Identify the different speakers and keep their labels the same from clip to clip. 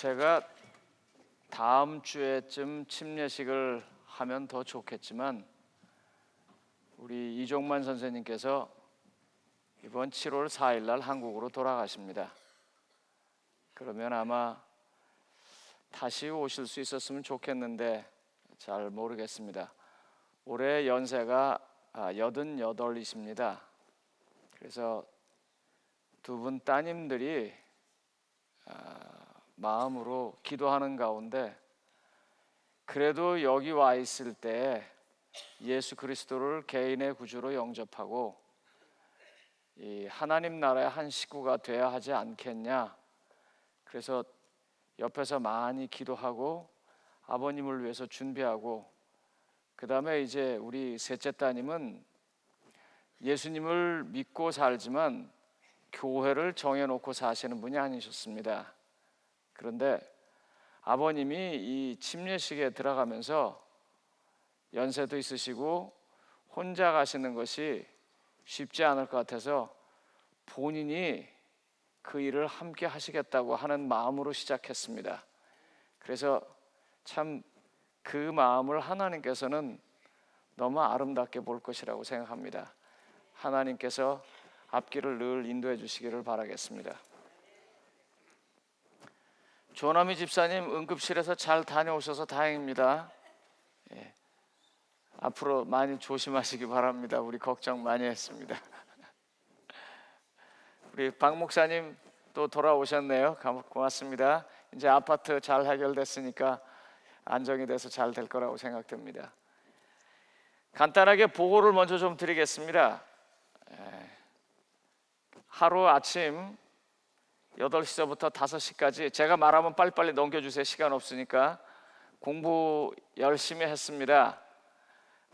Speaker 1: 제가 다음 주에쯤 침례식을 하면 더 좋겠지만 우리 이종만 선생님께서 이번 7월 4일 날 한국으로 돌아가십니다. 그러면 아마 다시 오실 수 있었으면 좋겠는데 잘 모르겠습니다. 올해 연세가 88이십니다. 그래서 두 분 따님들이 마음으로 기도하는 가운데 그래도 여기 와 있을 때 예수 그리스도를 개인의 구주로 영접하고 이 하나님 나라의 한 식구가 되어야 하지 않겠냐. 그래서 옆에서 많이 기도하고 아버님을 위해서 준비하고, 그 다음에 이제 우리 셋째 따님은 예수님을 믿고 살지만 교회를 정해놓고 사시는 분이 아니셨습니다. 그런데 아버님이 이 침례식에 들어가면서 연세도 있으시고 혼자 가시는 것이 쉽지 않을 것 같아서 본인이 그 일을 함께 하시겠다고 하는 마음으로 시작했습니다. 그래서 참 그 마음을 하나님께서는 너무 아름답게 볼 것이라고 생각합니다. 하나님께서 앞길을 늘 인도해 주시기를 바라겠습니다. 조남희 집사님 응급실에서 잘 다녀오셔서 다행입니다. 앞으로 많이 조심하시기 바랍니다. 우리 걱정 많이 했습니다. 우리 박 목사님 또 돌아오셨네요. 고맙습니다. 이제 아파트 잘 해결됐으니까 안정이 돼서 잘 될 거라고 생각됩니다. 간단하게 보고를 먼저 좀 드리겠습니다. 하루 아침 8시부터 5시까지 제가 말하면 빨리빨리 넘겨주세요. 시간 없으니까. 공부 열심히 했습니다.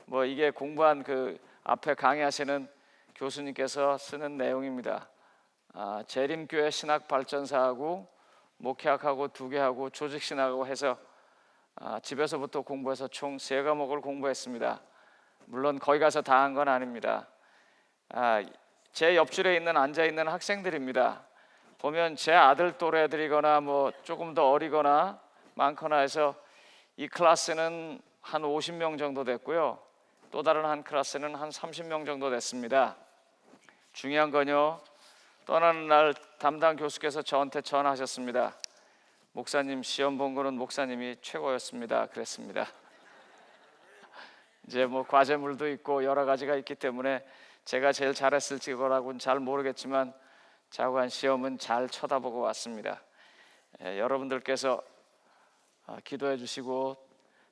Speaker 1: 뭐 이게 공부한 그 앞에 강의하시는 교수님께서 쓰는 내용입니다. 재림교회 신학발전사하고 목회학하고 2개 하고 조직신학하고 해서 집에서부터 공부해서 총 3과목을 공부했습니다. 물론 거기 가서 다 한 건 아닙니다. 제 옆줄에 앉아있는 학생들입니다. 보면 제 아들 또래들이거나 뭐 조금 더 어리거나 많거나 해서 이 클래스는 한 50명 정도 됐고요. 또 다른 한 클래스는 한 30명 정도 됐습니다. 중요한 건요, 떠나는 날 담당 교수께서 저한테 전화하셨습니다. 목사님, 시험 본 거는 목사님이 최고였습니다. 그랬습니다. 이제 뭐 과제물도 있고 여러 가지가 있기 때문에 제가 제일 잘했을지 거라고는 잘 모르겠지만 자고한 시험은 잘 쳐다보고 왔습니다. 여러분들께서 기도해 주시고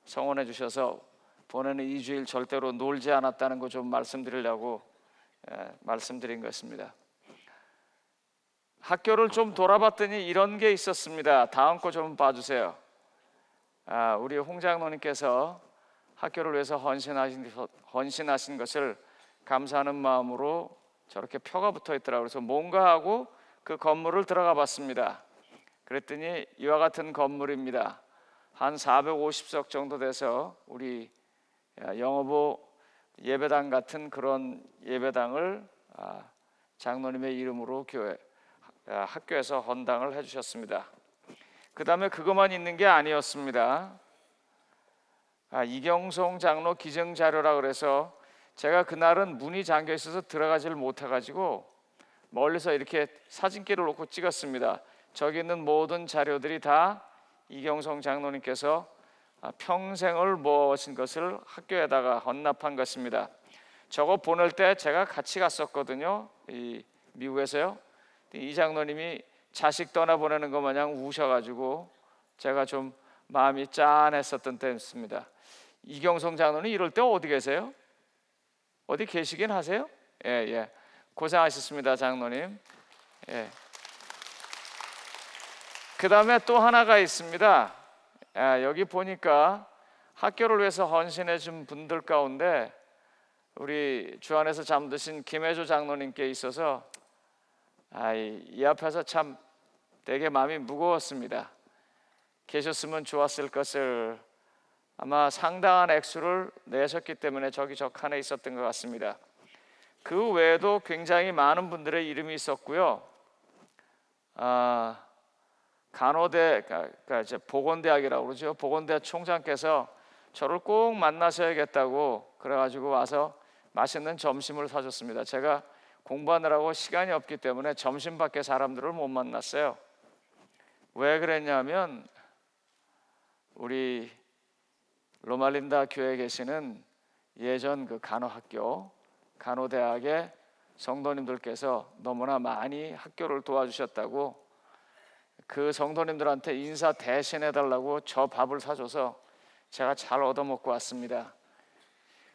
Speaker 1: 성원해 주셔서 보내는 2주일 절대로 놀지 않았다는 거 좀 말씀드리려고 말씀드린 것입니다. 학교를 좀 돌아봤더니 이런 게 있었습니다. 다음 거 좀 봐주세요. 우리 홍 장로님께서 학교를 위해서 헌신하신 것을 감사하는 마음으로 저렇게 표가 붙어 있더라고요. 그래서 뭔가 하고 그 건물을 들어가 봤습니다. 그랬더니 이와 같은 건물입니다. 한 450석 정도 돼서 우리 영어부 예배당 같은 그런 예배당을 장로님의 이름으로 학교에서 헌당을 해주셨습니다. 그 다음에 그것만 있는 게 아니었습니다. 이경송 장로 기증자료라 그래서 제가 그날은 문이 잠겨 있어서 들어가지를 못해가지고 멀리서 이렇게 사진기를 놓고 찍었습니다. 저기 있는 모든 자료들이 다 이경송 장로님께서 평생을 모으신 것을 학교에다가 헌납한 것입니다. 저거 보낼 때 제가 같이 갔었거든요. 미국에서요. 이 장로님이 자식 떠나보내는 것 마냥 우셔가지고 제가 좀 마음이 짠했었던 때였습니다. 이경성 장로님 이럴 때 어디 계세요? 어디 계시긴 하세요? 예. 고생하셨습니다, 장로님. 예. 그 다음에 또 하나가 있습니다. 여기 보니까 학교를 위해서 헌신해 준 분들 가운데 우리 주 안에서 잠드신 김혜조 장로님께 있어서 이 앞에서 참 되게 마음이 무거웠습니다. 계셨으면 좋았을 것을 아마 상당한 액수를 내셨기 때문에 저기 저 칸에 있었던 것 같습니다. 그 외에도 굉장히 많은 분들의 이름이 있었고요. 간호대, 그러니까 이제 보건대학이라고 그러죠. 보건대 총장께서 저를 꼭 만나셔야겠다고 그래가지고 와서 맛있는 점심을 사줬습니다. 제가 공부하느라고 시간이 없기 때문에 점심밖에 사람들을 못 만났어요. 왜 그랬냐면 우리 로말린다 교회에 계시는 예전 그 간호학교, 간호대학의 성도님들께서 너무나 많이 학교를 도와주셨다고 그 성도님들한테 인사 대신해달라고 저 밥을 사줘서 제가 잘 얻어먹고 왔습니다.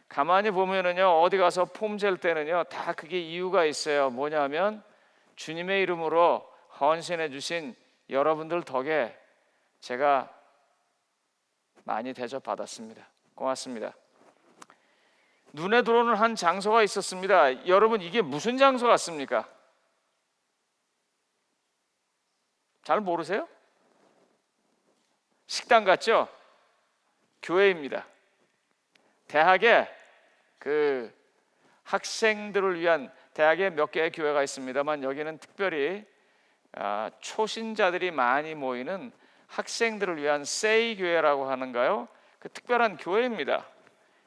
Speaker 1: 가만히 보면은요, 어디 가서 폼 잴 때는요 다 그게 이유가 있어요. 뭐냐면 주님의 이름으로 헌신해 주신 여러분들 덕에 제가 많이 대접받았습니다. 고맙습니다. 눈에 들어오는 한 장소가 있었습니다. 여러분, 이게 무슨 장소 같습니까? 잘 모르세요? 식당 같죠? 교회입니다. 대학에 그 학생들을 위한 대학에 몇 개의 교회가 있습니다만 여기는 특별히 초신자들이 많이 모이는 학생들을 위한 세이 교회라고 하는가요? 그 특별한 교회입니다.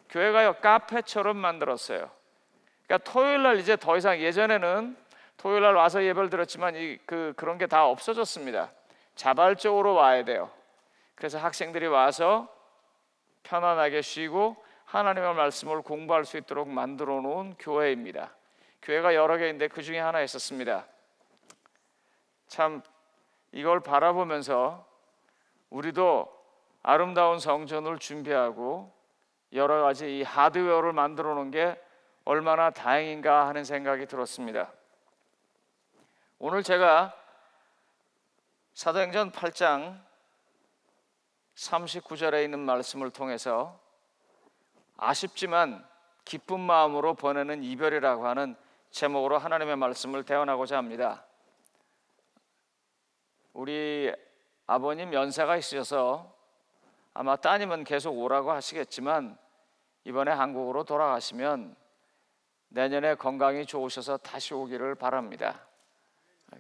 Speaker 1: 교회가요 카페처럼 만들었어요. 그러니까 토요일 날 이제 더 이상, 예전에는 토요일 날 와서 예배를 드렸지만 그런 게 다 없어졌습니다. 자발적으로 와야 돼요. 그래서 학생들이 와서 편안하게 쉬고 하나님의 말씀을 공부할 수 있도록 만들어 놓은 교회입니다. 교회가 여러 개인데 그 중에 하나 있었습니다. 참 이걸 바라보면서 우리도 아름다운 성전을 준비하고 여러 가지 이 하드웨어를 만들어 놓은 게 얼마나 다행인가 하는 생각이 들었습니다. 오늘 제가 사도행전 8장 39절에 있는 말씀을 통해서 아쉽지만 기쁜 마음으로 보내는 이별이라고 하는 제목으로 하나님의 말씀을 대언하고자 합니다. 우리 아버님 연세가 있으셔서 아마 따님은 계속 오라고 하시겠지만 이번에 한국으로 돌아가시면 내년에 건강이 좋으셔서 다시 오기를 바랍니다.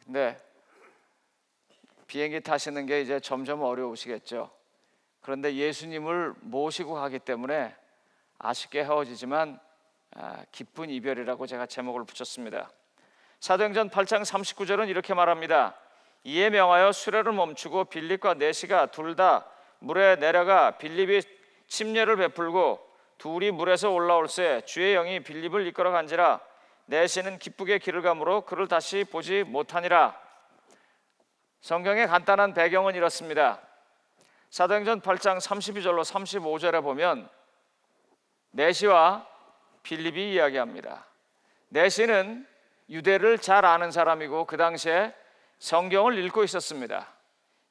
Speaker 1: 근데 비행기 타시는 게 이제 점점 어려우시겠죠. 그런데 예수님을 모시고 가기 때문에 아쉽게 헤어지지만 기쁜 이별이라고 제가 제목을 붙였습니다. 사도행전 8장 39절은 이렇게 말합니다. 이에 명하여 수레를 멈추고 빌립과 내시가 둘 다 물에 내려가 빌립이 침례를 베풀고 둘이 물에서 올라올새 주의 영이 빌립을 이끌어 간지라 내시는 기쁘게 길을 가므로 그를 다시 보지 못하니라. 성경의 간단한 배경은 이렇습니다. 사도행전 8장 32절로 35절에 보면 내시와 빌립이 이야기합니다. 내시는 유대를 잘 아는 사람이고 그 당시에 성경을 읽고 있었습니다.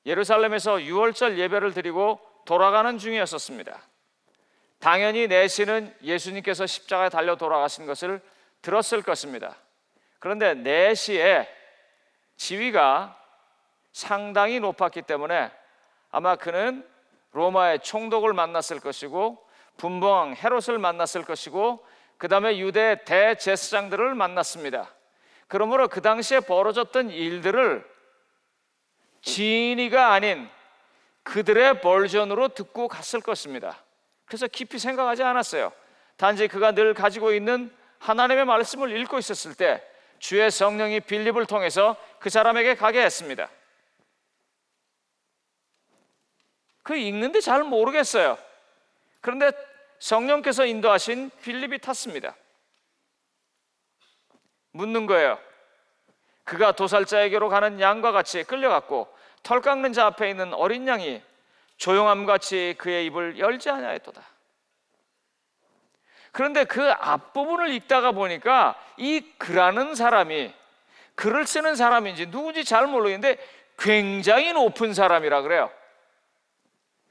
Speaker 1: 예루살렘에서 유월절 예배를 드리고 돌아가는 중이었습니다. 당연히 내시는 예수님께서 십자가에 달려 돌아가신 것을 들었을 것입니다. 그런데 내시의 지위가 상당히 높았기 때문에 아마 그는 로마의 총독을 만났을 것이고 분봉왕 헤롯을 만났을 것이고 그 다음에 유대 대제사장들을 만났습니다. 그러므로 그 당시에 벌어졌던 일들을 지인이가 아닌 그들의 버전으로 듣고 갔을 것입니다. 그래서 깊이 생각하지 않았어요. 단지 그가 늘 가지고 있는 하나님의 말씀을 읽고 있었을 때 주의 성령이 빌립을 통해서 그 사람에게 가게 했습니다. 그 읽는데 잘 모르겠어요. 그런데 성령께서 인도하신 빌립이 탔습니다. 묻는 거예요. 그가 도살자에게로 가는 양과 같이 끌려갔고 털 깎는 자 앞에 있는 어린 양이 조용함같이 그의 입을 열지 아니하였도다. 그런데 그 앞부분을 읽다가 보니까 이 그라는 사람이 글을 쓰는 사람인지 누군지 잘 모르겠는데 굉장히 높은 사람이라 그래요.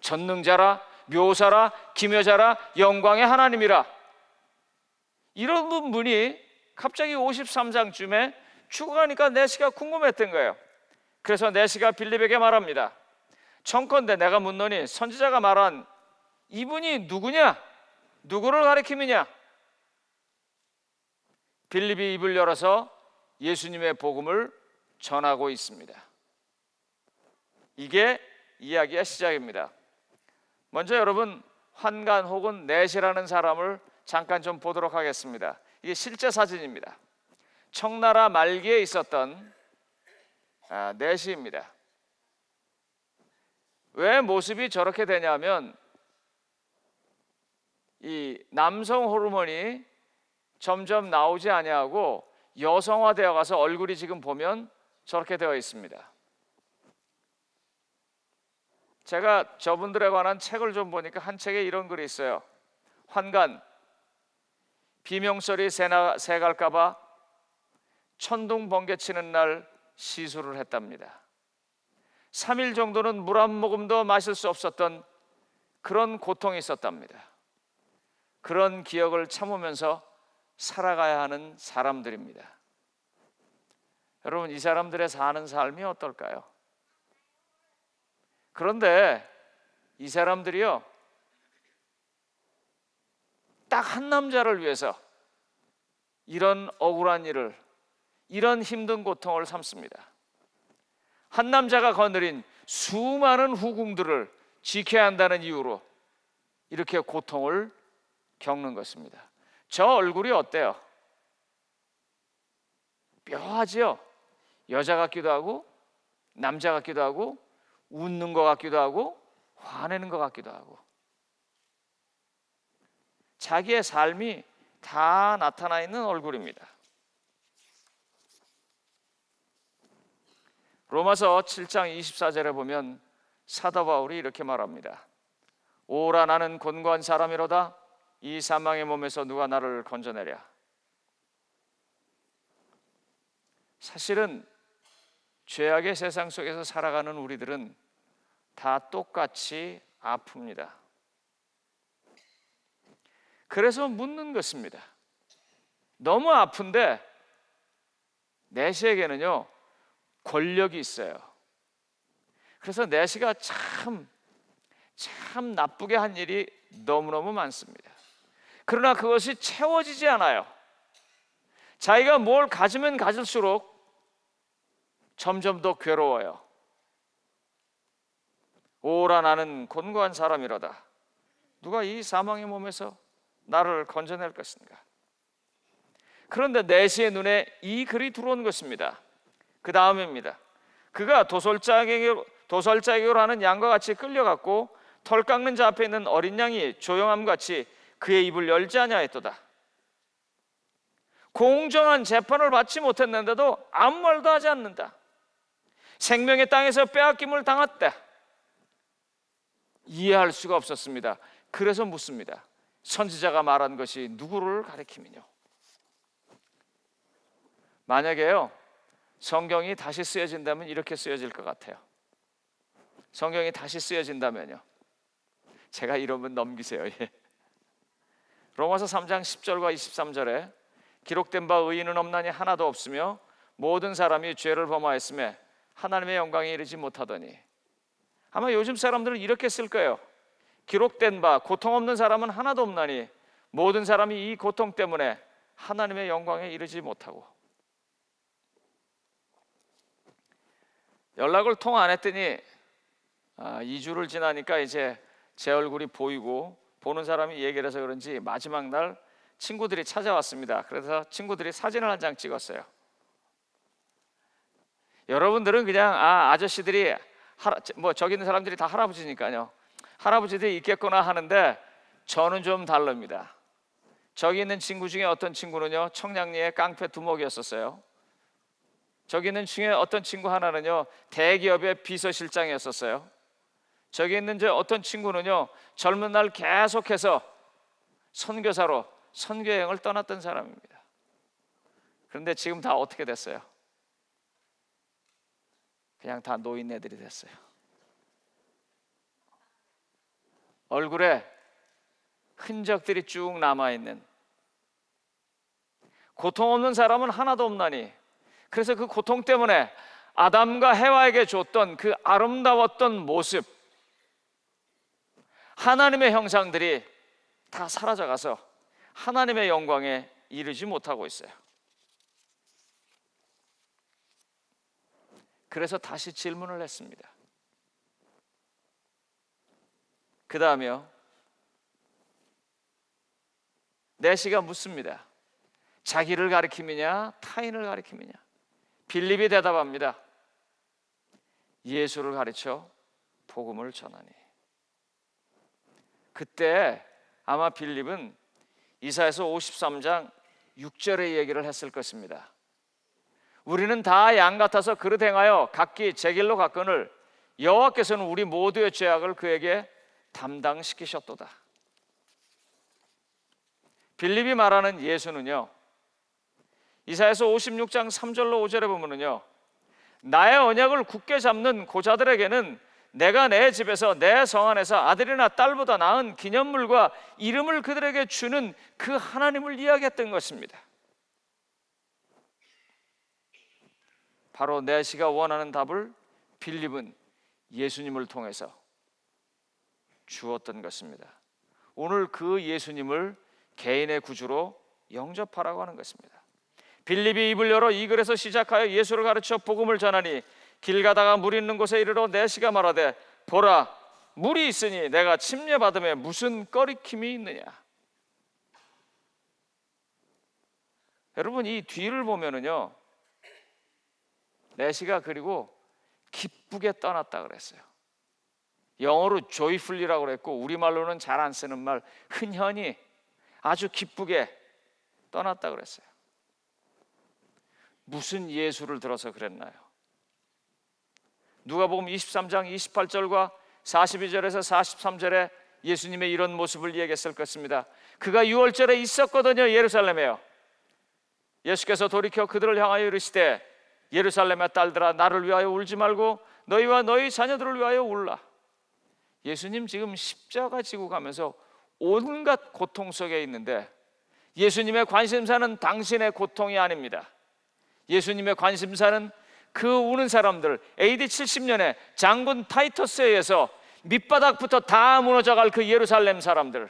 Speaker 1: 전능자라, 묘사라, 기묘자라, 영광의 하나님이라. 이런 분이 갑자기 53장쯤에 죽어가니까 내시가 궁금했던 거예요. 그래서 내시가 빌립에게 말합니다. 청컨대 내가 묻노니 선지자가 말한 이분이 누구냐? 누구를 가리킴이냐? 빌립이 입을 열어서 예수님의 복음을 전하고 있습니다. 이게 이야기의 시작입니다. 먼저 여러분, 환관 혹은 넷이라는 사람을 잠깐 좀 보도록 하겠습니다. 이게 실제 사진입니다. 청나라 말기에 있었던 넷입니다. 왜 모습이 저렇게 되냐면 이 남성 호르몬이 점점 나오지 아니하고 여성화되어 가서 얼굴이 지금 보면 저렇게 되어 있습니다. 제가 저분들에 관한 책을 좀 보니까 한 책에 이런 글이 있어요. 환관, 비명소리 새갈까봐 천둥 번개 치는 날 시술을 했답니다. 3일 정도는 물 한 모금도 마실 수 없었던 그런 고통이 있었답니다. 그런 기억을 참으면서 살아가야 하는 사람들입니다. 여러분, 이 사람들의 사는 삶이 어떨까요? 그런데 이 사람들이요, 딱 한 남자를 위해서 이런 억울한 일을, 이런 힘든 고통을 삼습니다. 한 남자가 거느린 수많은 후궁들을 지켜야 한다는 이유로 이렇게 고통을 겪는 것입니다. 저 얼굴이 어때요? 묘하지요? 여자 같기도 하고 남자 같기도 하고 웃는 것 같기도 하고 화내는 것 같기도 하고, 자기의 삶이 다 나타나 있는 얼굴입니다. 로마서 7장 24절에 보면 사도 바울이 이렇게 말합니다. 오라, 나는 곤고한 사람이로다. 이 사망의 몸에서 누가 나를 건져내랴. 사실은 죄악의 세상 속에서 살아가는 우리들은 다 똑같이 아픕니다. 그래서 묻는 것입니다. 너무 아픈데 내시에게는요 권력이 있어요. 그래서 내시가 참 나쁘게 한 일이 너무너무 많습니다. 그러나 그것이 채워지지 않아요. 자기가 뭘 가지면 가질수록 점점 더 괴로워요. 오라, 나는 곤고한 사람이로다. 누가 이 사망의 몸에서 나를 건져낼 것인가. 그런데 내시의 눈에 이 글이 들어온 것입니다. 그 다음입니다. 그가 도살자에게로 하는 양과 같이 끌려갔고 털 깎는 자 앞에 있는 어린 양이 조용함같이 그의 입을 열지 아니하였도다. 공정한 재판을 받지 못했는데도 아무 말도 하지 않는다. 생명의 땅에서 빼앗김을 당했다. 이해할 수가 없었습니다. 그래서 묻습니다. 선지자가 말한 것이 누구를 가리킴이뇨? 만약에요 성경이 다시 쓰여진다면 이렇게 쓰여질 것 같아요. 성경이 다시 쓰여진다면요, 제가 이러면 넘기세요. 로마서 3장 10절과 23절에 기록된 바 의인은 없나니 하나도 없으며 모든 사람이 죄를 범하였으며 하나님의 영광에 이르지 못하더니. 아마 요즘 사람들은 이렇게 쓸 거예요. 기록된 바 고통 없는 사람은 하나도 없나니 모든 사람이 이 고통 때문에 하나님의 영광에 이르지 못하고. 연락을 통 안 했더니 2주를 지나니까 이제 제 얼굴이 보이고 보는 사람이 얘기를 해서 그런지 마지막 날 친구들이 찾아왔습니다. 그래서 친구들이 사진을 한 장 찍었어요. 여러분들은 그냥 아저씨들이 저기 있는 사람들이 다 할아버지니까요, 할아버지들이 있겠구나 하는데 저는 좀 다릅니다. 저기 있는 친구 중에 어떤 친구는요 청량리의 깡패 두목이었었어요. 저기 있는 중에 어떤 친구 하나는요 대기업의 비서실장이었었어요. 저기 있는 어떤 친구는요 젊은 날 계속해서 선교사로 선교여행을 떠났던 사람입니다. 그런데 지금 다 어떻게 됐어요? 그냥 다 노인네들이 됐어요. 얼굴에 흔적들이 쭉 남아있는, 고통 없는 사람은 하나도 없나니. 그래서 그 고통 때문에 아담과 해와에게 줬던 그 아름다웠던 모습, 하나님의 형상들이 다 사라져가서 하나님의 영광에 이르지 못하고 있어요. 그래서 다시 질문을 했습니다. 그 다음에요, 내시가 묻습니다. 자기를 가리킴이냐 타인을 가리킴이냐? 빌립이 대답합니다. 예수를 가르쳐 복음을 전하니. 그때 아마 빌립은 이사야서 53장 6절의 얘기를 했을 것입니다. 우리는 다 양 같아서 그릇 행하여 각기 제 길로 갔거늘 여호와께서는 우리 모두의 죄악을 그에게 담당시키셨도다. 빌립이 말하는 예수는요, 이사야서 56장 3절로 5절에 보면은요, 나의 언약을 굳게 잡는 고자들에게는 내가 내 집에서 내 성 안에서 아들이나 딸보다 나은 기념물과 이름을 그들에게 주는 그 하나님을 이야기했던 것입니다. 바로 내시가 원하는 답을 빌립은 예수님을 통해서 주었던 것입니다. 오늘 그 예수님을 개인의 구주로 영접하라고 하는 것입니다. 빌립이 입을 열어 이 글에서 시작하여 예수를 가르쳐 복음을 전하니 길 가다가 물 있는 곳에 이르러 내시가 말하되 보라 물이 있으니 내가 침례받음에 무슨 꺼리킴이 있느냐. 여러분, 이 뒤를 보면은요, 내시가 그리고 기쁘게 떠났다 그랬어요. 영어로 joyfully라고 그랬고 우리말로는 잘 안 쓰는 말 흔히 아주 기쁘게 떠났다 그랬어요. 무슨 예수를 들어서 그랬나요? 누가복음 23장 28절과 42절에서 43절에 예수님의 이런 모습을 얘기했을 것입니다. 그가 유월절에 있었거든요, 예루살렘에요. 예수께서 돌이켜 그들을 향하여 이르시되 예루살렘의 딸들아 나를 위하여 울지 말고 너희와 너희 자녀들을 위하여 울라. 예수님 지금 십자가 지고 가면서 온갖 고통 속에 있는데 예수님의 관심사는 당신의 고통이 아닙니다. 예수님의 관심사는 그 우는 사람들, AD 70년에 장군 타이터스에 의해서 밑바닥부터 다 무너져갈 그 예루살렘 사람들,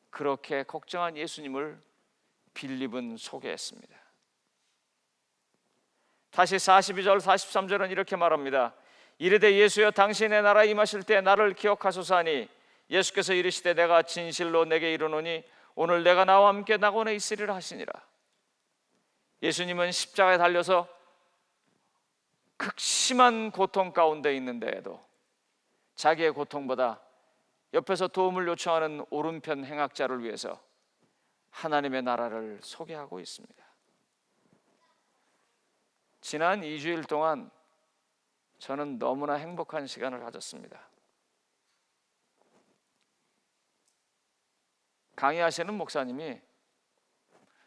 Speaker 1: 그렇게 걱정한 예수님을 빌립은 소개했습니다. 다시 42절 43절은 이렇게 말합니다. 이르되 예수여 당신의 나라 임하실 때 나를 기억하소서 하니 예수께서 이르시되 내가 진실로 내게 이르노니 오늘 내가 나와 함께 낙원에 있으리라 하시니라. 예수님은 십자가에 달려서 극심한 고통 가운데 있는데에도 자기의 고통보다 옆에서 도움을 요청하는 오른편 행악자를 위해서 하나님의 나라를 소개하고 있습니다. 지난 2주일 동안 저는 너무나 행복한 시간을 가졌습니다. 강의하시는 목사님이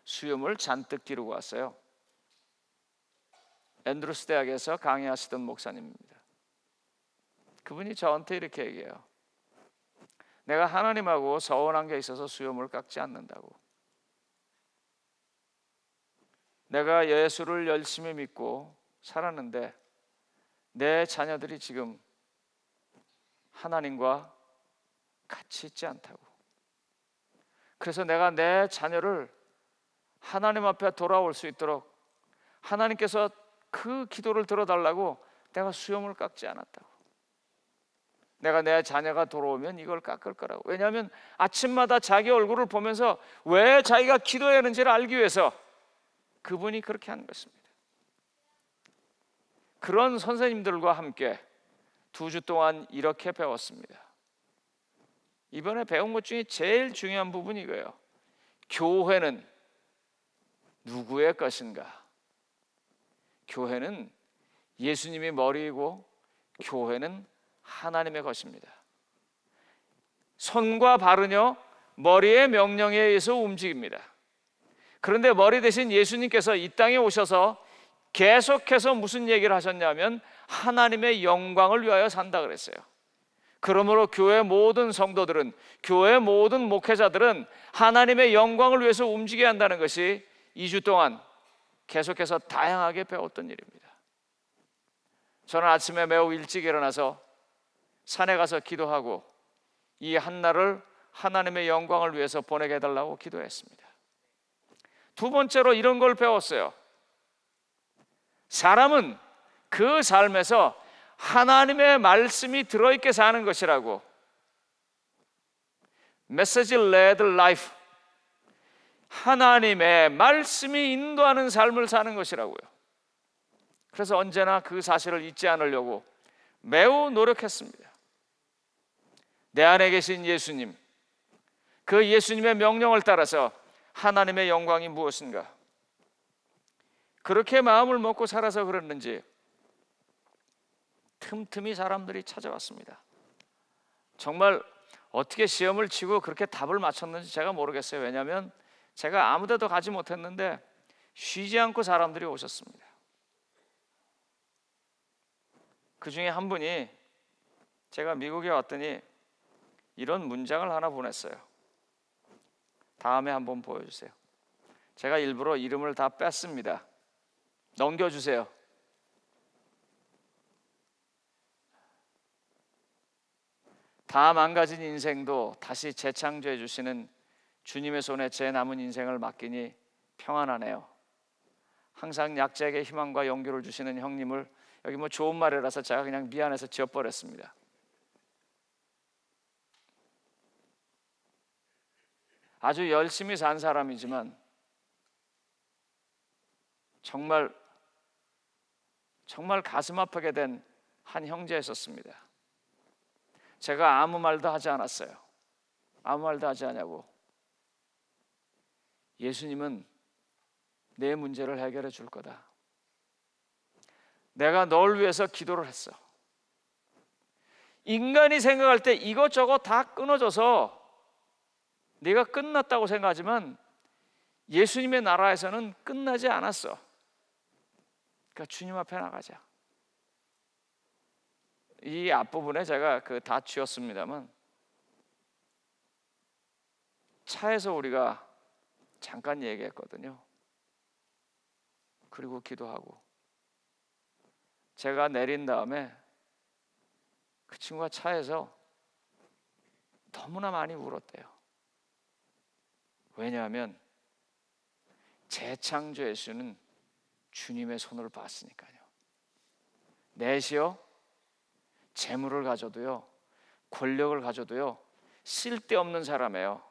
Speaker 1: 수염을 잔뜩 기르고 왔어요. 앤드루스 대학에서 강의하시던 목사님입니다. 그분이 저한테 이렇게 얘기해요. 내가 하나님하고 서운한 게 있어서 수염을 깎지 않는다고. 내가 예수를 열심히 믿고 살았는데 내 자녀들이 지금 하나님과 같이 있지 않다고. 그래서 내가 내 자녀를 하나님 앞에 돌아올 수 있도록 하나님께서 그 기도를 들어달라고 내가 수염을 깎지 않았다고. 내가 내 자녀가 돌아오면 이걸 깎을 거라고. 왜냐하면 아침마다 자기 얼굴을 보면서 왜 자기가 기도해야 하는지를 알기 위해서 그분이 그렇게 한 것입니다. 그런 선생님들과 함께 2주 동안 이렇게 배웠습니다. 이번에 배운 것 중에 제일 중요한 부분이 이거예요. 교회는 누구의 것인가? 교회는 예수님이 머리이고 교회는 하나님의 것입니다. 손과 발은요 머리의 명령에 의해서 움직입니다. 그런데 머리 대신 예수님께서 이 땅에 오셔서 계속해서 무슨 얘기를 하셨냐면 하나님의 영광을 위하여 산다 그랬어요. 그러므로 교회 모든 성도들은, 교회 모든 목회자들은 하나님의 영광을 위해서 움직여야 한다는 것이 2주 동안 계속해서 다양하게 배웠던 일입니다. 저는 아침에 매우 일찍 일어나서 산에 가서 기도하고 이 한날을 하나님의 영광을 위해서 보내게 해달라고 기도했습니다. 두 번째로 이런 걸 배웠어요. 사람은 그 삶에서 하나님의 말씀이 들어있게 사는 것이라고. 메시지 레드 라이프, 하나님의 말씀이 인도하는 삶을 사는 것이라고요. 그래서 언제나 그 사실을 잊지 않으려고 매우 노력했습니다. 내 안에 계신 예수님, 그 예수님의 명령을 따라서 하나님의 영광이 무엇인가, 그렇게 마음을 먹고 살아서 그랬는지 틈틈이 사람들이 찾아왔습니다. 정말 어떻게 시험을 치고 그렇게 답을 맞췄는지 제가 모르겠어요. 왜냐하면 제가 아무 데도 가지 못했는데 쉬지 않고 사람들이 오셨습니다. 그 중에 한 분이 제가 미국에 왔더니 이런 문장을 하나 보냈어요. 다음에 한번 보여주세요. 제가 일부러 이름을 다 뺐습니다. 넘겨주세요. 다 망가진 인생도 다시 재창조해 주시는 주님의 손에 제 남은 인생을 맡기니 평안하네요. 항상 약자에게 희망과 용기를 주시는 형님을, 여기 뭐 좋은 말이라서 제가 그냥 미안해서 지워버렸습니다. 아주 열심히 산 사람이지만 정말 가슴 아프게 된 한 형제였었습니다. 제가 아무 말도 하지 않았어요. 아무 말도 하지 않냐고. 예수님은 내 문제를 해결해 줄 거다. 내가 널 위해서 기도를 했어. 인간이 생각할 때 이것저것 다 끊어져서 네가 끝났다고 생각하지만 예수님의 나라에서는 끝나지 않았어. 그러니까 주님 앞에 나가자. 이 앞부분에 제가 다 지웠습니다만, 차에서 우리가 잠깐 얘기했거든요. 그리고 기도하고 제가 내린 다음에 그 친구가 차에서 너무나 많이 울었대요. 왜냐하면 재창조 예수는 주님의 손을 봤으니까요. 넷이요, 재물을 가져도요, 권력을 가져도요 쓸데없는 사람이에요.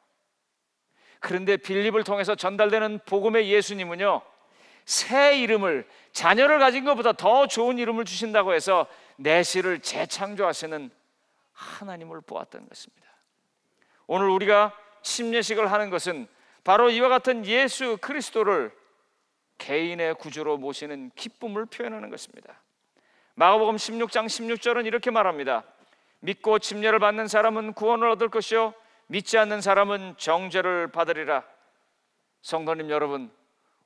Speaker 1: 그런데 빌립을 통해서 전달되는 복음의 예수님은요, 새 이름을, 자녀를 가진 것보다 더 좋은 이름을 주신다고 해서 내시를 재창조하시는 하나님을 보았던 것입니다. 오늘 우리가 침례식을 하는 것은 바로 이와 같은 예수 그리스도를 개인의 구주로 모시는 기쁨을 표현하는 것입니다. 마가복음 16장 16절은 이렇게 말합니다. 믿고 침례를 받는 사람은 구원을 얻을 것이요 믿지 않는 사람은 정죄를 받으리라. 성도님 여러분,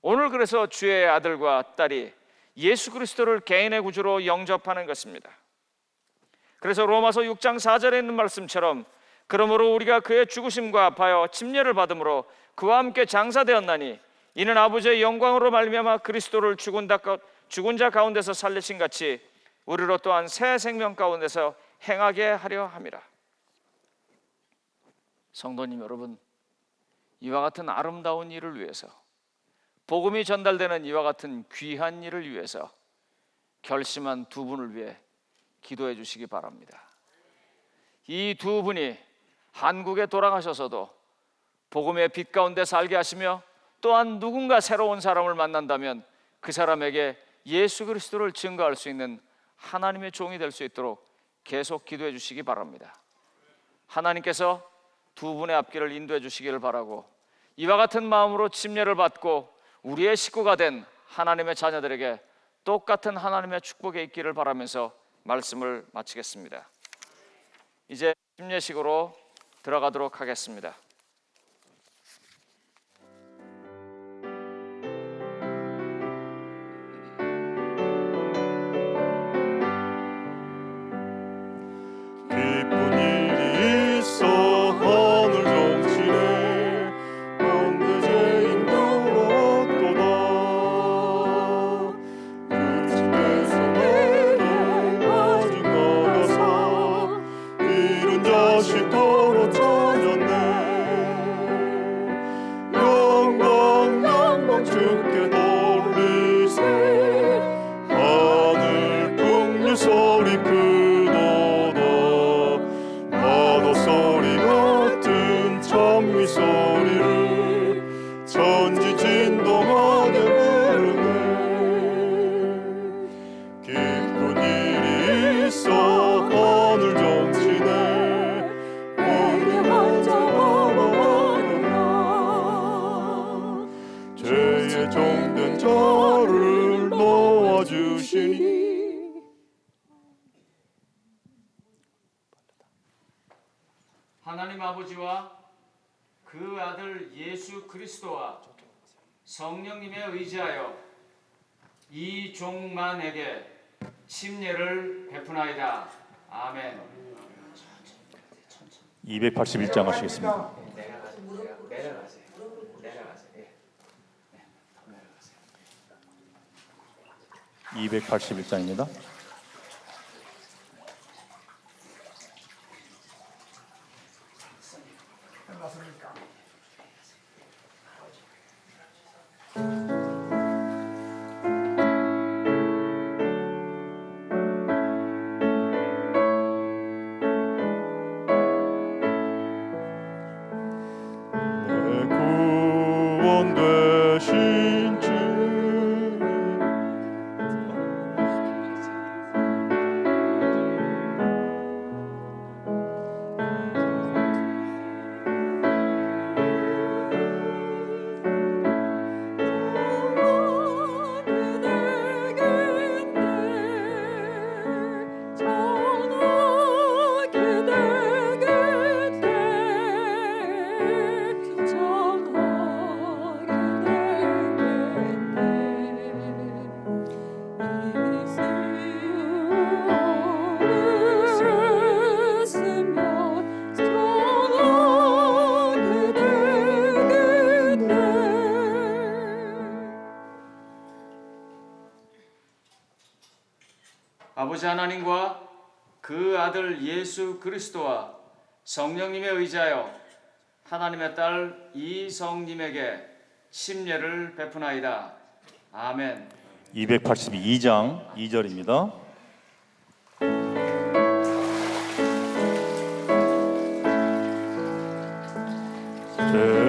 Speaker 1: 오늘 그래서 주의 아들과 딸이 예수 그리스도를 개인의 구주로 영접하는 것입니다. 그래서 로마서 6장 4절에 있는 말씀처럼, 그러므로 우리가 그의 죽으심과 아파여 침례를 받음으로 그와 함께 장사되었나니 이는 아버지의 영광으로 말미암아 그리스도를 죽은 자 가운데서 살리신 같이 우리로 또한 새 생명 가운데서 행하게 하려 함이라. 성도님 여러분, 이와 같은 아름다운 일을 위해서, 복음이 전달되는 이와 같은 귀한 일을 위해서 결심한 두 분을 위해 기도해 주시기 바랍니다. 이 두 분이 한국에 돌아가셔서도 복음의 빛 가운데 살게 하시며, 또한 누군가 새로운 사람을 만난다면 그 사람에게 예수 그리스도를 증거할 수 있는 하나님의 종이 될 수 있도록 계속 기도해 주시기 바랍니다. 하나님께서 두 분의 앞길을 인도해 주시기를 바라고, 이와 같은 마음으로 침례를 받고 우리의 식구가 된 하나님의 자녀들에게 똑같은 하나님의 축복이 있기를 바라면서 말씀을 마치겠습니다. 이제 침례식으로 들어가도록 하겠습니다.
Speaker 2: 주께 돌리세 하늘 풍류 소리
Speaker 1: 하나님 아버지와 그 아들 예수 그리스도와 성령님에 의지하여 이 종만에게 침례를 베푸나이다. 아멘.
Speaker 2: 281장 하시겠습니다.
Speaker 1: 내려가세요. 예.
Speaker 2: 281장입니다. 내 구원 되신 주님
Speaker 1: 아버지 하나님과 그 아들 예수 그리스도와 성령님에 의지하여 하나님의 딸 이성님에게 침례를 베푸나이다. 아멘.
Speaker 2: 282장 2절입니다. 제